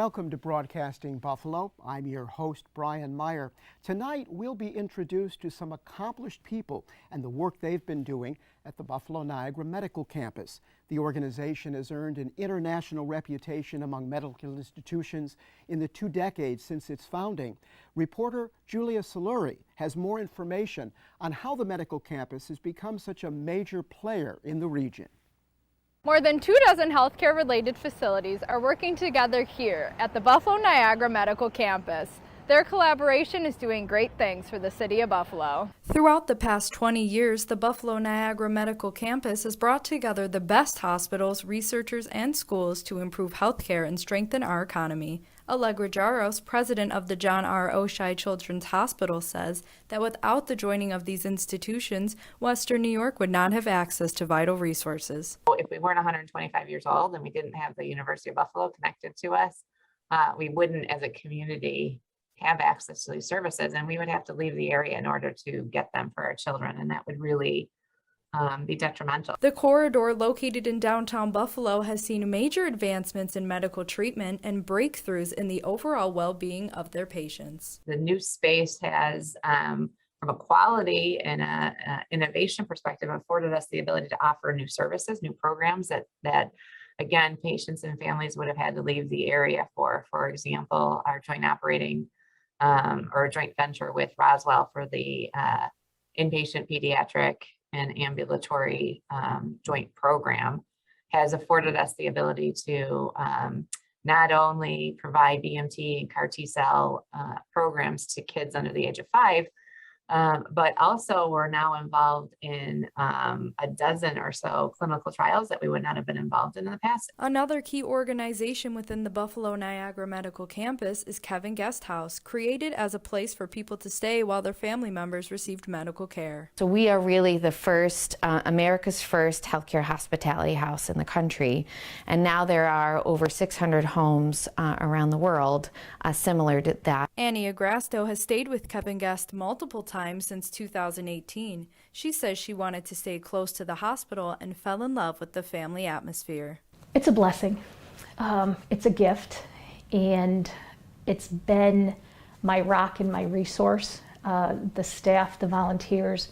Welcome to Broadcasting Buffalo. I'm your host, Brian Meyer. Tonight, we'll be introduced to some accomplished people and the work they've been doing at the Buffalo Niagara Medical Campus. The organization has earned an international reputation among medical institutions in the 2 decades since its founding. Reporter Julia Soluri has more information on how the medical campus has become such a major player in the region. More than 24 healthcare-related facilities are working together here at the Buffalo Niagara Medical Campus. Their collaboration is doing great things for the city of Buffalo. Throughout the past 20 years, the Buffalo Niagara Medical Campus has brought together the best hospitals, researchers, and schools to improve healthcare and strengthen our economy. Allegra Jaros, president of the John R. Oshai Children's Hospital, says that without the joining of these institutions, Western New York would not have access to vital resources. If we weren't 125 years old and we didn't have the University of Buffalo connected to us, we wouldn't, as a community, have access to these services, and we would have to leave the area in order to get them for our children, and that would really be detrimental. The corridor located in downtown Buffalo has seen major advancements in medical treatment and breakthroughs in the overall well-being of their patients. The new space has, from a quality and a innovation perspective, afforded us the ability to offer new services, new programs that again, patients and families would have had to leave the area for example, our joint operating or a joint venture with Roswell for the inpatient pediatric and ambulatory joint program has afforded us the ability to not only provide BMT and CAR T-cell programs to kids under the age of 5, but also we're now involved in a dozen or so clinical trials that we would not have been involved in the past. Another key organization within the Buffalo Niagara Medical Campus is Kevin Guest House, created as a place for people to stay while their family members received medical care. So we are really the first, America's first healthcare hospitality house in the country, and now there are over 600 homes around the world similar to that. Annie Agrasto has stayed with Kevin Guest multiple times since 2018. She says she wanted to stay close to the hospital and fell in love with the family atmosphere. It's a blessing. It's a gift, and it's been my rock and my resource. The staff, the volunteers,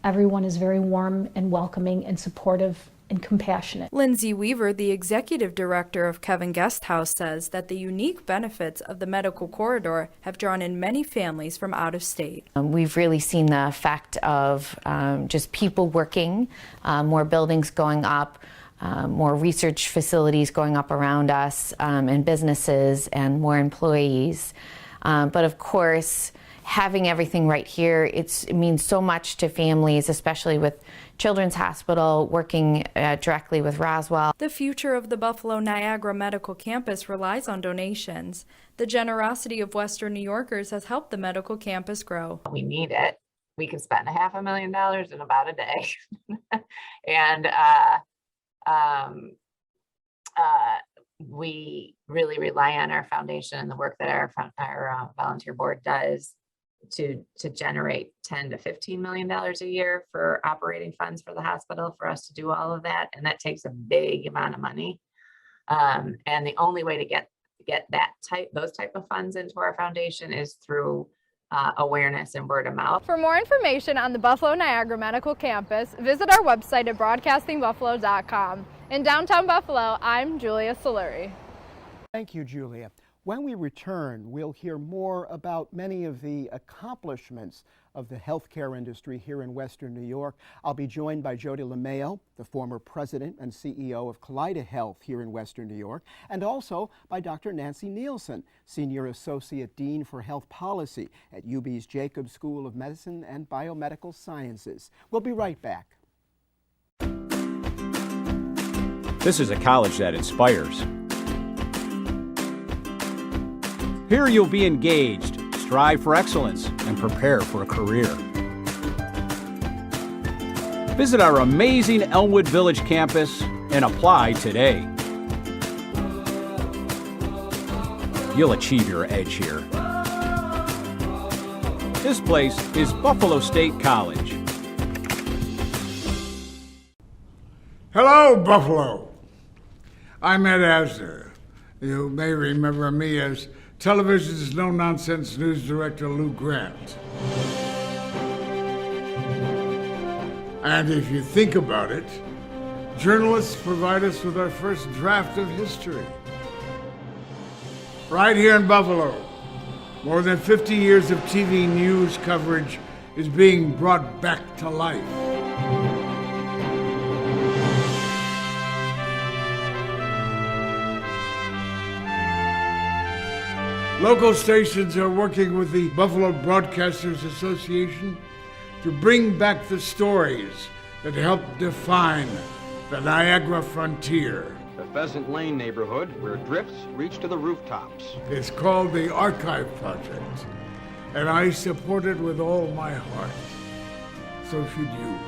everyone is very warm and welcoming and supportive and compassionate. Lindsay Weaver, the executive director of Kevin Guest House, says that the unique benefits of the medical corridor have drawn in many families from out of state. We've really seen the effect of just people working, more buildings going up, more research facilities going up around us, and businesses and more employees. But of course, having everything right here, it means so much to families, especially with Children's Hospital working directly with Roswell. The future of the Buffalo Niagara Medical Campus relies on donations. The generosity of Western New Yorkers has helped the medical campus grow. We need it. We can spend $500,000 in about a day. And we really rely on our foundation and the work that our volunteer board does to generate $10 to $15 million a year for operating funds for the hospital for us to do all of that, and that takes a big amount of money. And the only way to get those type of funds into our foundation is through awareness and word of mouth. For more information on the Buffalo Niagara Medical Campus, visit our website at broadcastingbuffalo.com. In downtown Buffalo, I'm Julia Soluri. Thank you, Julia. When we return, we'll hear more about many of the accomplishments of the healthcare industry here in Western New York. I'll be joined by Jody LeMayo, the former president and CEO of Kaleida Health here in Western New York, and also by Dr. Nancy Nielsen, Senior Associate Dean for Health Policy at UB's Jacobs School of Medicine and Biomedical Sciences. We'll be right back. This is a college that inspires. Here you'll be engaged, strive for excellence, and prepare for a career. Visit our amazing Elmwood Village campus and apply today. You'll achieve your edge here. This place is Buffalo State College. Hello, Buffalo. I'm Ed Asner, You may remember me as television's no-nonsense news director Lou Grant. And if you think about it, journalists provide us with our first draft of history. Right here in Buffalo, more than 50 years of TV news coverage is being brought back to life. Local stations are working with the Buffalo Broadcasters Association to bring back the stories that helped define the Niagara frontier. The Pheasant Lane neighborhood, where drifts reach to the rooftops. It's called the Archive Project, and I support it with all my heart. So should you.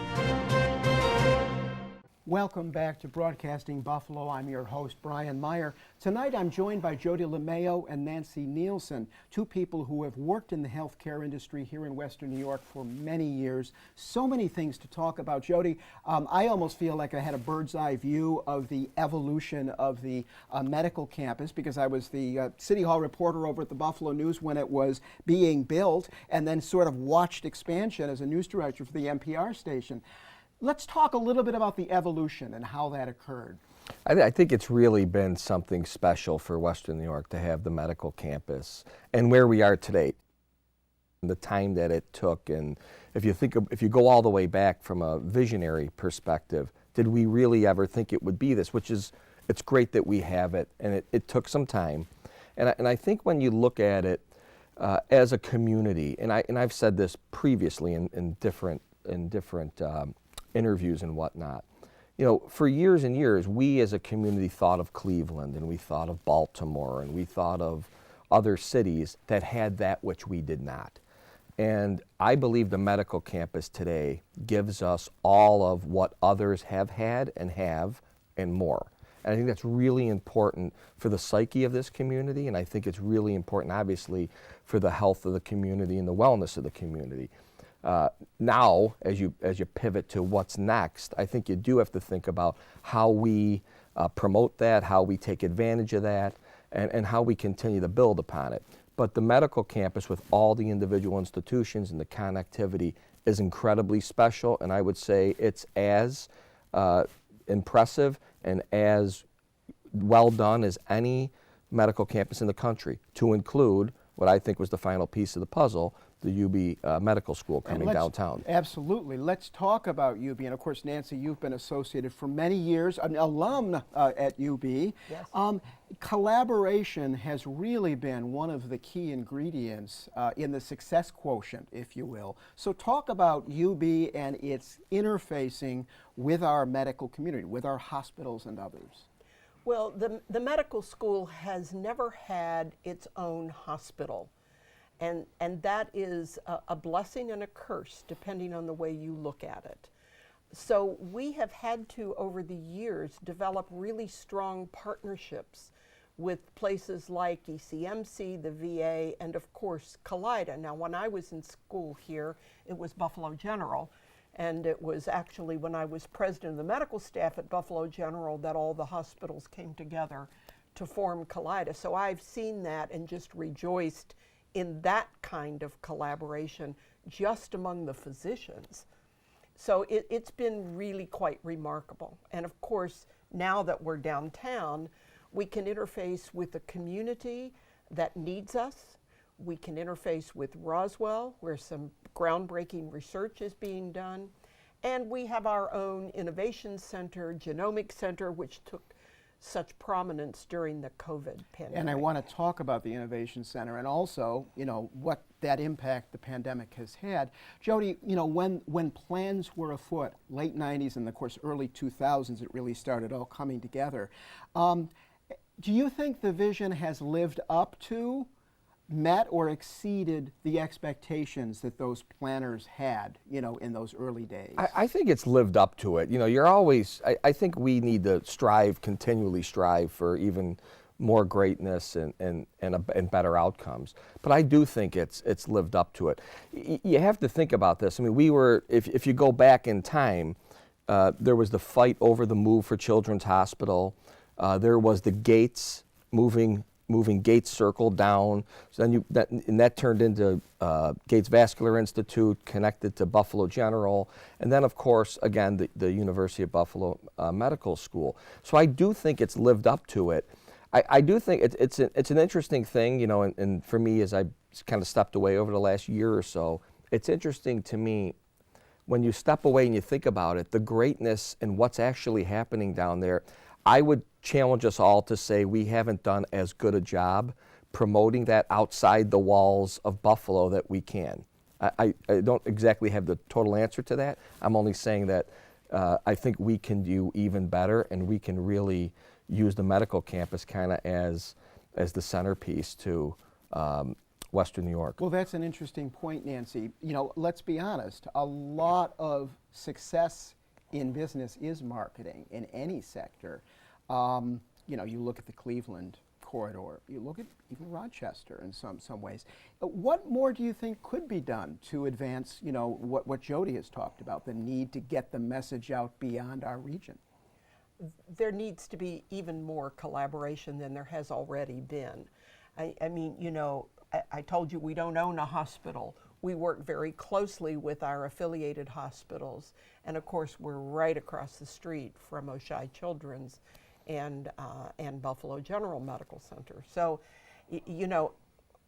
Welcome back to Broadcasting Buffalo. I'm your host, Brian Meyer. Tonight I'm joined by Jody LeMayo and Nancy Nielsen, two people who have worked in the healthcare industry here in Western New York for many years. So many things to talk about. Jody, I almost feel like I had a bird's eye view of the evolution of the medical campus because I was the City Hall reporter over at the Buffalo News when it was being built and then sort of watched expansion as a news director for the NPR station. Let's talk a little bit about the evolution and how that occurred. I think it's really been something special for Western New York to have the medical campus and where we are today. The time that it took, and if you go all the way back from a visionary perspective, did we really ever think it would be this? It's great that we have it, and it took some time. And I think when you look at it as a community, and I've said this previously in different interviews and whatnot. You know, for years and years, we as a community thought of Cleveland, and we thought of Baltimore, and we thought of other cities that had that which we did not. And I believe the medical campus today gives us all of what others have had and have and more. And I think that's really important for the psyche of this community, and I think it's really important, obviously, for the health of the community and the wellness of the community. Now, as you pivot to what's next, I think you do have to think about how we promote that, how we take advantage of that, and how we continue to build upon it. But the medical campus with all the individual institutions and the connectivity is incredibly special, and I would say it's as impressive and as well done as any medical campus in the country, to include what I think was the final piece of the puzzle, the UB Medical School coming downtown. Absolutely. Let's talk about UB. And of course, Nancy, you've been associated for many years, an alum at UB. Yes. Collaboration has really been one of the key ingredients in the success quotient, if you will. So talk about UB and its interfacing with our medical community, with our hospitals and others. Well, the medical school has never had its own hospital. And that is a blessing and a curse, depending on the way you look at it. So we have had to, over the years, develop really strong partnerships with places like ECMC, the VA, and of course, Kaleida. Now, when I was in school here, it was Buffalo General. And it was actually when I was president of the medical staff at Buffalo General that all the hospitals came together to form Kaleida. So I've seen that and just rejoiced in that kind of collaboration just among the physicians. So it's been really quite remarkable. And of course, now that we're downtown, we can interface with a community that needs us. We can interface with Roswell, where some groundbreaking research is being done. And we have our own innovation center, genomic center, which took such prominence during the COVID pandemic. And I want to talk about the Innovation Center and also, you know, what that impact the pandemic has had. Jody, you know, when plans were afoot, late 90s and of course early 2000s, it really started all coming together. Do you think the vision has lived up to, met or exceeded the expectations that those planners had, you know, in those early days? I think it's lived up to it. You know, you're always, I think we need to continually strive for even more greatness and better outcomes. But I do think it's lived up to it. You have to think about this. I mean, we were, if you go back in time, there was the fight over the move for Children's Hospital. There was the Gates moving Gates Circle down. So then that turned into Gates Vascular Institute, connected to Buffalo General, and then of course again the University of Buffalo Medical School. So I do think it's lived up to it. I do think it's an interesting thing, you know, and for me, as I kind of stepped away over the last year or so, it's interesting to me when you step away and you think about it, the greatness and what's actually happening down there. I would challenge us all to say we haven't done as good a job promoting that outside the walls of Buffalo that we can. I don't exactly have the total answer to that. I'm only saying that I think we can do even better, and we can really use the medical campus kind of as the centerpiece to Western New York. Well, that's an interesting point, Nancy. You know, let's be honest, a lot of success in business is marketing in any sector. You know, you look at the Cleveland corridor, you look at even Rochester in some ways. What more do you think could be done to advance, you know, what Jody has talked about, the need to get the message out beyond our region? There needs to be even more collaboration than there has already been. I mean, you know, I told you we don't own a hospital. We work very closely with our affiliated hospitals, and of course we're right across the street from Oishei Children's and Buffalo General Medical Center. So, you know,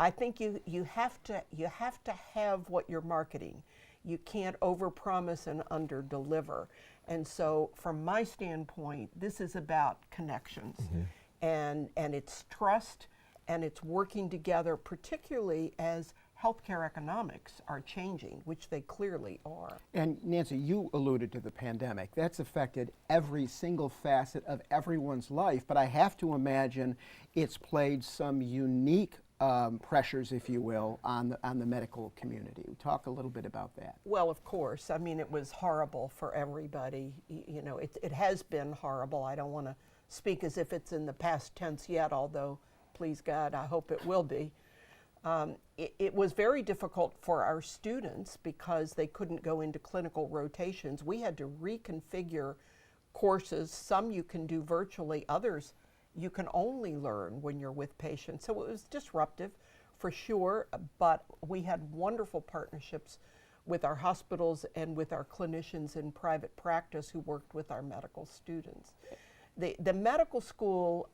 I think you have to have what you're marketing. You can't overpromise and underdeliver. And so, from my standpoint, this is about connections, and it's trust, and it's working together, particularly as healthcare economics are changing, which they clearly are. And Nancy, you alluded to the pandemic. That's affected every single facet of everyone's life, but I have to imagine it's played some unique pressures, if you will, on the medical community. Talk a little bit about that. Well, of course. I mean, it was horrible for everybody. You know, it has been horrible. I don't want to speak as if it's in the past tense yet, although, please God, I hope it will be. It was very difficult for our students because they couldn't go into clinical rotations. We had to reconfigure courses. Some you can do virtually, others you can only learn when you're with patients. So it was disruptive for sure, but we had wonderful partnerships with our hospitals and with our clinicians in private practice who worked with our medical students. The medical school,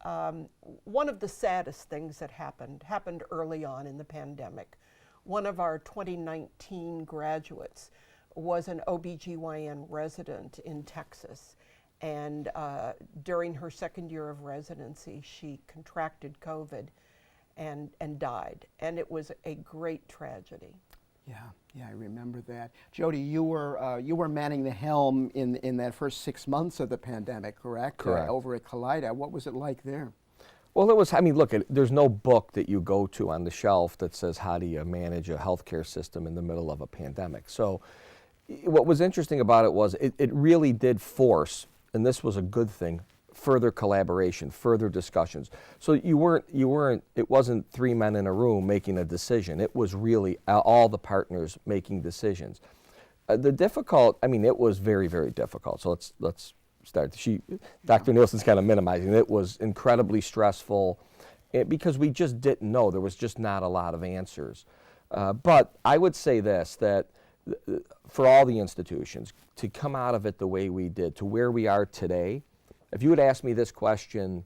one of the saddest things that happened early on in the pandemic. One of our 2019 graduates was an OBGYN resident in Texas. And during her second year of residency, she contracted COVID and died. And it was a great tragedy. Yeah, I remember that. Jody, you were manning the helm in that first 6 months of the pandemic, correct? Correct. Over at Kaleida. What was it like there? Well, it was, I mean, look, there's no book that you go to on the shelf that says how do you manage a healthcare system in the middle of a pandemic. So what was interesting about it was it really did force, and this was a good thing, further collaboration, further discussions. So it wasn't three men in a room making a decision. It was really all the partners making decisions. It was very, very difficult. So let's start. Dr. Nielsen's kind of minimizing. It was incredibly stressful because we just didn't know. There was just not a lot of answers. But I would say this, that for all the institutions, to come out of it the way we did, to where we are today, if you had asked me this question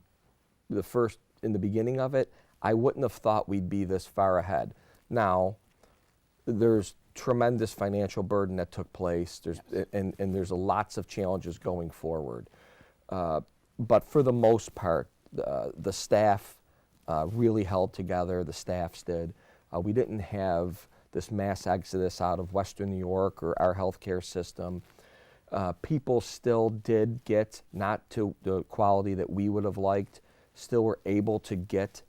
in the beginning of it, I wouldn't have thought we'd be this far ahead. Now, there's tremendous financial burden that took place. And there's lots of challenges going forward. But for the most part, the staff really held together. The staffs did. We didn't have this mass exodus out of Western New York or our healthcare system. People still did get, not to the quality that we would have liked, still were able to get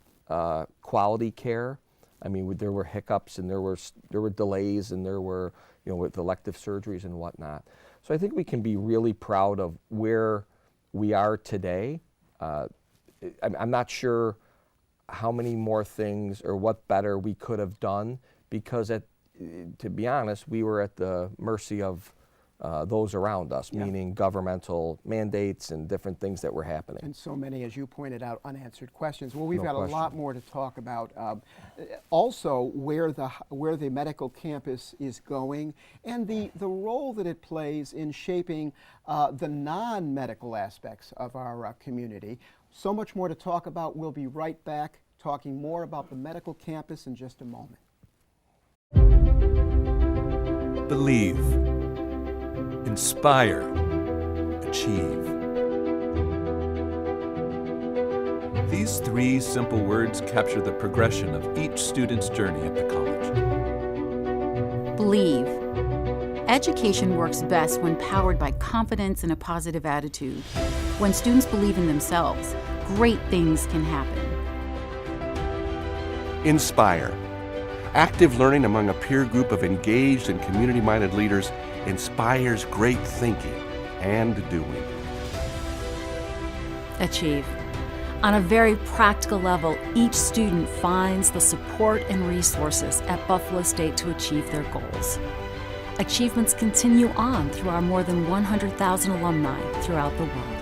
quality care. I mean, there were hiccups and there were delays and there were, with elective surgeries and whatnot. So I think we can be really proud of where we are today. I'm not sure how many more things or what better we could have done because, to be honest, we were at the mercy of those around us, meaning governmental mandates and different things that were happening. And so many, as you pointed out, unanswered questions. Well, we've No got question. a lot more to talk about. Also, where the medical campus is going and the role that it plays in shaping the non-medical aspects of our community. So much more to talk about. We'll be right back talking more about the medical campus in just a moment. Believe, inspire, achieve. These three simple words capture the progression of each student's journey at the college. Believe. Education works best when powered by confidence and a positive attitude. When students believe in themselves, great things can happen. Inspire. Active learning among a peer group of engaged and community-minded leaders inspires great thinking and doing. Achieve. On a very practical level, each student finds the support and resources at Buffalo State to achieve their goals. Achievements continue on through our more than 100,000 alumni throughout the world.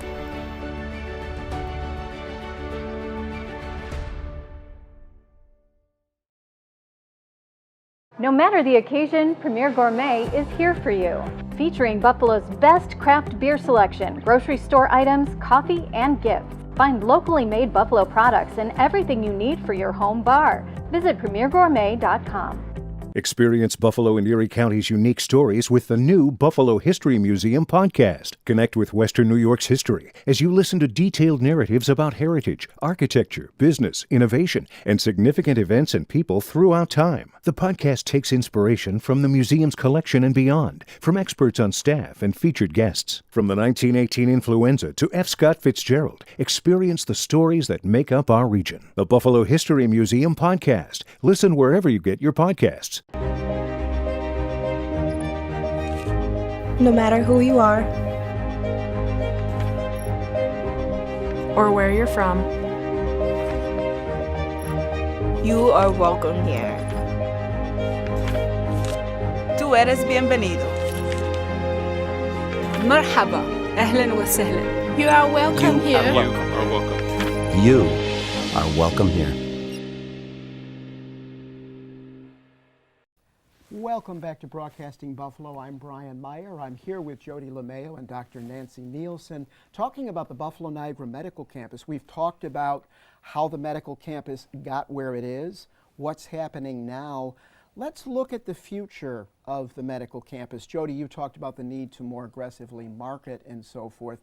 No matter the occasion, Premier Gourmet is here for you. Featuring Buffalo's best craft beer selection, grocery store items, coffee, and gifts. Find locally made Buffalo products and everything you need for your home bar. Visit premiergourmet.com. Experience Buffalo and Erie County's unique stories with the new Buffalo History Museum podcast. Connect with Western New York's history as you listen to detailed narratives about heritage, architecture, business, innovation, and significant events and people throughout time. The podcast takes inspiration from the museum's collection and beyond, from experts on staff and featured guests. From the 1918 influenza to F. Scott Fitzgerald, experience the stories that make up our region. The Buffalo History Museum podcast. Listen wherever you get your podcasts. No matter who you are or where you're from, you are welcome here. Tú eres bienvenido. مرحبا. أهلا وسهلا. You are welcome here. You are welcome. You are welcome here. Welcome back to Broadcasting Buffalo. I'm Brian Meyer. I'm here with Jody LeMayo and Dr. Nancy Nielsen talking about the Buffalo Niagara Medical Campus. We've talked about how the medical campus got where it is, what's happening now. Let's look at the future of the medical campus. Jody, you talked about the need to more aggressively market and so forth.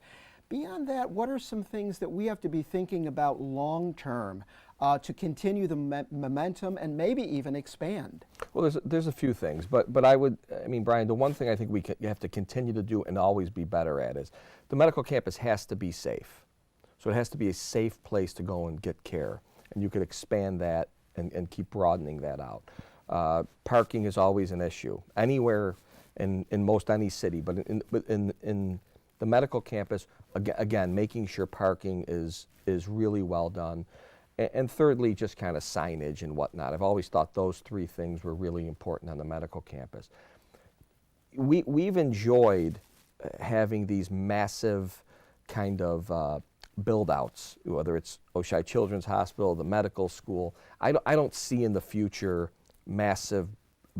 Beyond that, what are some things that we have to be thinking about long term to continue the momentum and maybe even expand? Well, there's a few things, but Brian, the one thing I think you have to continue to do and always be better at is the medical campus has to be safe. So it has to be a safe place to go and get care, and you could expand that and keep broadening that out. Parking is always an issue anywhere in most any city, but in the medical campus, again, making sure parking is really well done. And thirdly, just kind of signage and whatnot. I've always thought those three things were really important on the medical campus. We've enjoyed having these massive kind of build-outs, whether it's Oishei Children's Hospital, the medical school. I don't see in the future massive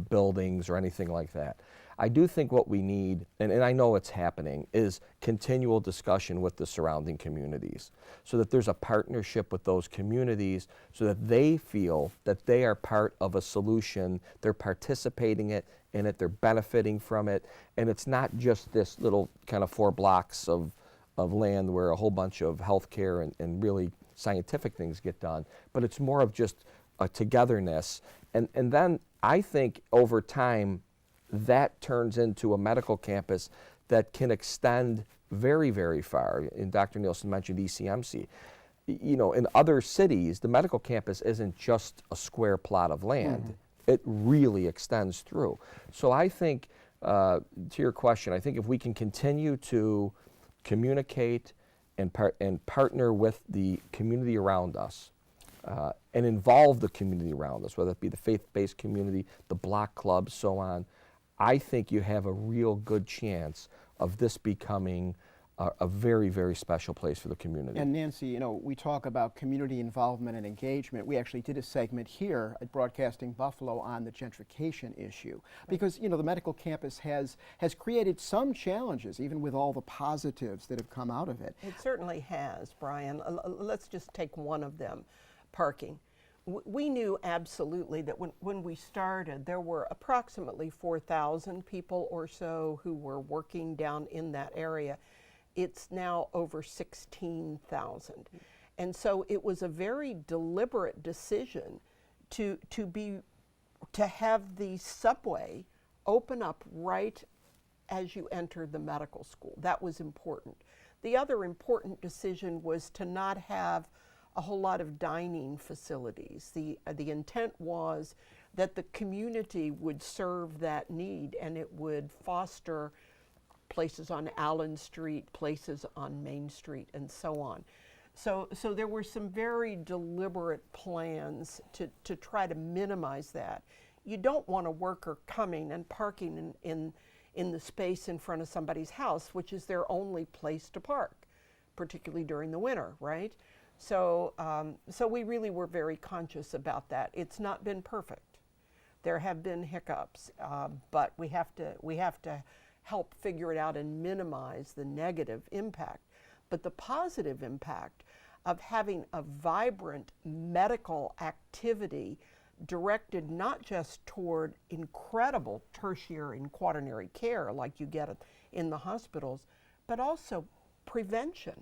buildings or anything like that. I do think what we need, and I know it's happening, is continual discussion with the surrounding communities so that there's a partnership with those communities so that they feel that they are part of a solution, they're participating in it, they're benefiting from it, and it's not just this little kind of 4 blocks of land where a whole bunch of healthcare and really scientific things get done, but it's more of just a togetherness. And then I think over time, that turns into a medical campus that can extend very, very far. And Dr. Nielsen mentioned ECMC. You know, in other cities, the medical campus isn't just a square plot of land. Mm-hmm. It really extends through. So I think, to your question, I think if we can continue to communicate and partner with the community around us, and involve the community around us, whether it be the faith-based community, the block clubs, so on, I think you have a real good chance of this becoming a very, very special place for the community. And Nancy, you know, we talk about community involvement and engagement. We actually did a segment here at Broadcasting Buffalo on the gentrification issue, because, you know, the medical campus has created some challenges, even with all the positives that have come out of it. It certainly has, Brian. Let's just take one of them, parking. We knew absolutely that when we started, there were approximately 4,000 people or so who were working down in that area. It's now over 16,000. And so it was a very deliberate decision to have the subway open up right as you entered the medical school. That was important. The other important decision was to not have a whole lot of dining facilities. The intent was that the community would serve that need, and it would foster places on Allen Street, places on Main Street, and so on. So there were some very deliberate plans to try to minimize that. You don't want a worker coming and parking in the space in front of somebody's house, which is their only place to park, particularly during the winter, right? So we really were very conscious about that. It's not been perfect. There have been hiccups, but we have to help figure it out and minimize the negative impact. But the positive impact of having a vibrant medical activity directed not just toward incredible tertiary and quaternary care like you get in the hospitals, but also prevention.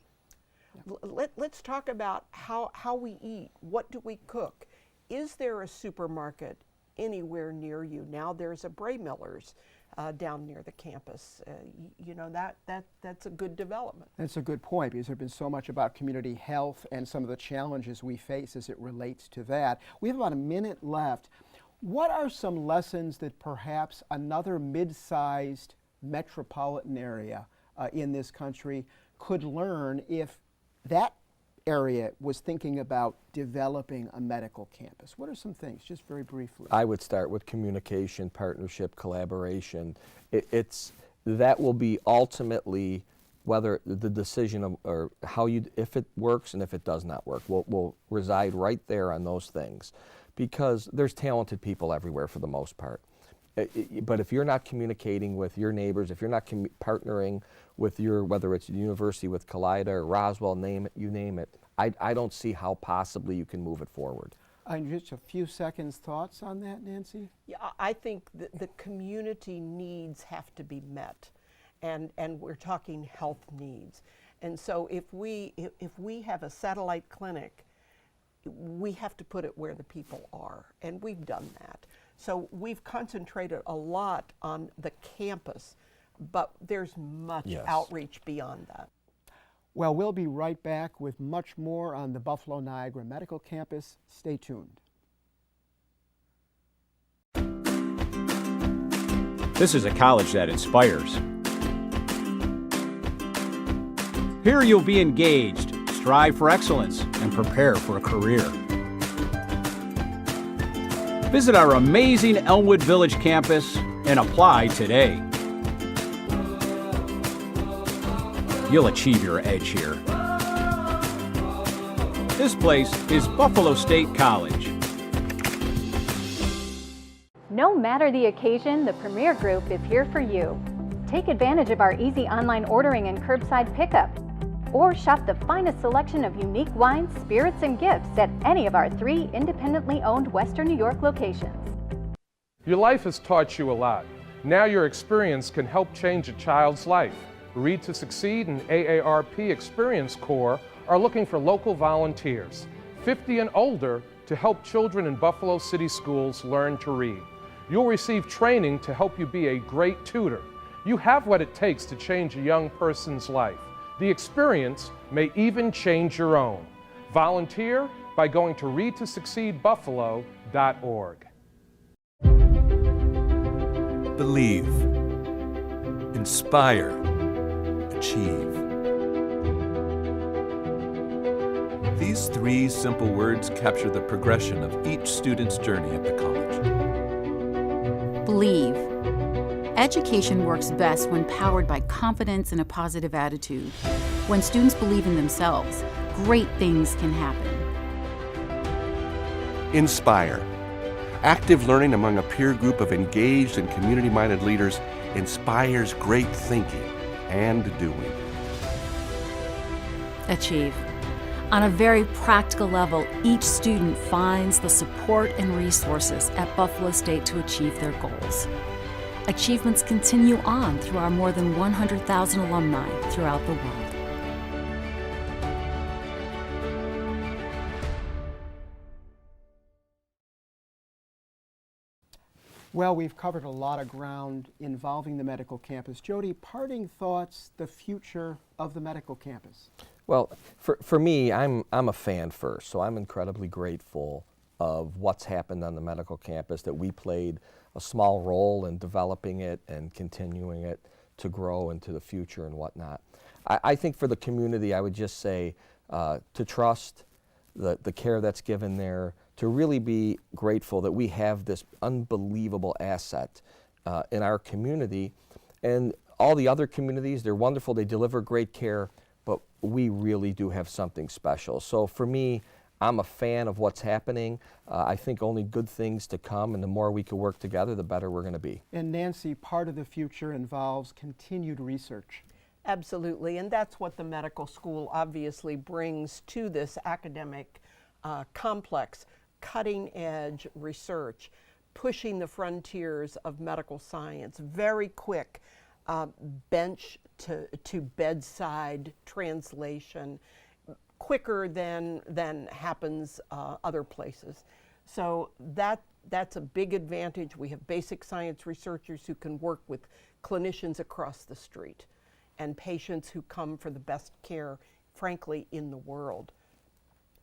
Let's talk about how we eat. What do we cook? Is there a supermarket anywhere near you? Now there's a Bray Miller's down near the campus. You know, that's a good development. That's a good point, because there's been so much about community health and some of the challenges we face as it relates to that. We have about a minute left. What are some lessons that perhaps another mid-sized metropolitan area in this country could learn if that area was thinking about developing a medical campus? What are some things, just very briefly? I would start with communication, partnership, collaboration. That will be ultimately whether the decision of, or how if it works and if it does not work, will reside right there on those things, because there's talented people everywhere for the most part. But if you're not communicating with your neighbors, if you're not partnering with whether it's university with Kaleida or Roswell, you name it, I don't see how possibly you can move it forward. Just a few seconds thoughts on that, Nancy? Yeah, I think the community needs have to be met, and we're talking health needs. And so if we have a satellite clinic, we have to put it where the people are, and we've done that. So we've concentrated a lot on the campus, but there's much outreach beyond that. Well, we'll be right back with much more on the Buffalo Niagara Medical Campus. Stay tuned. This is a college that inspires. Here you'll be engaged, strive for excellence, and prepare for a career. Visit our amazing Elmwood Village campus and apply today. You'll achieve your edge here. This place is Buffalo State College. No matter the occasion, the Premier Group is here for you. Take advantage of our easy online ordering and curbside pickup, or shop the finest selection of unique wines, spirits, and gifts at any of our 3 independently owned Western New York locations. Your life has taught you a lot. Now your experience can help change a child's life. Read to Succeed and AARP Experience Corps are looking for local volunteers, 50 and older, to help children in Buffalo City schools learn to read. You'll receive training to help you be a great tutor. You have what it takes to change a young person's life. The experience may even change your own. Volunteer by going to readtosucceedbuffalo.org. Believe. Inspire. Achieve. These 3 simple words capture the progression of each student's journey at the college. Believe. Education works best when powered by confidence and a positive attitude. When students believe in themselves, great things can happen. Inspire. Active learning among a peer group of engaged and community-minded leaders inspires great thinking and doing. Achieve. On a very practical level, each student finds the support and resources at Buffalo State to achieve their goals. Achievements continue on through our more than 100,000 alumni throughout the world. Well, we've covered a lot of ground involving the medical campus. Jody, parting thoughts, the future of the medical campus? Well, for me, I'm a fan first, so I'm incredibly grateful of what's happened on the medical campus, that we played a small role in developing it and continuing it to grow into the future and whatnot. I think for the community, I would just say to trust the care that's given there, to really be grateful that we have this unbelievable asset in our community. And all the other communities, they're wonderful, they deliver great care, but we really do have something special. So for me, I'm a fan of what's happening. I think only good things to come, and the more we can work together, the better we're going to be. And Nancy, part of the future involves continued research. Absolutely, and that's what the medical school obviously brings to this academic complex. Cutting-edge research, pushing the frontiers of medical science, very quick bench to bedside translation, quicker than happens other places. So that's a big advantage. We have basic science researchers who can work with clinicians across the street and patients who come for the best care, frankly, in the world.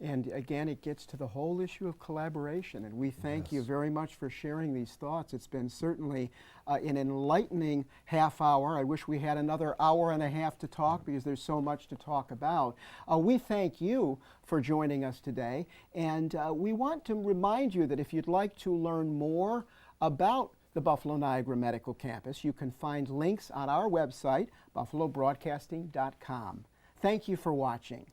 And again, it gets to the whole issue of collaboration, and we thank you very much for sharing these thoughts. It's been certainly an enlightening half hour. I wish we had another hour and a half to talk because there's so much to talk about. We thank you for joining us today, and we want to remind you that if you'd like to learn more about the Buffalo Niagara Medical Campus, you can find links on our website, buffalobroadcasting.com. Thank you for watching.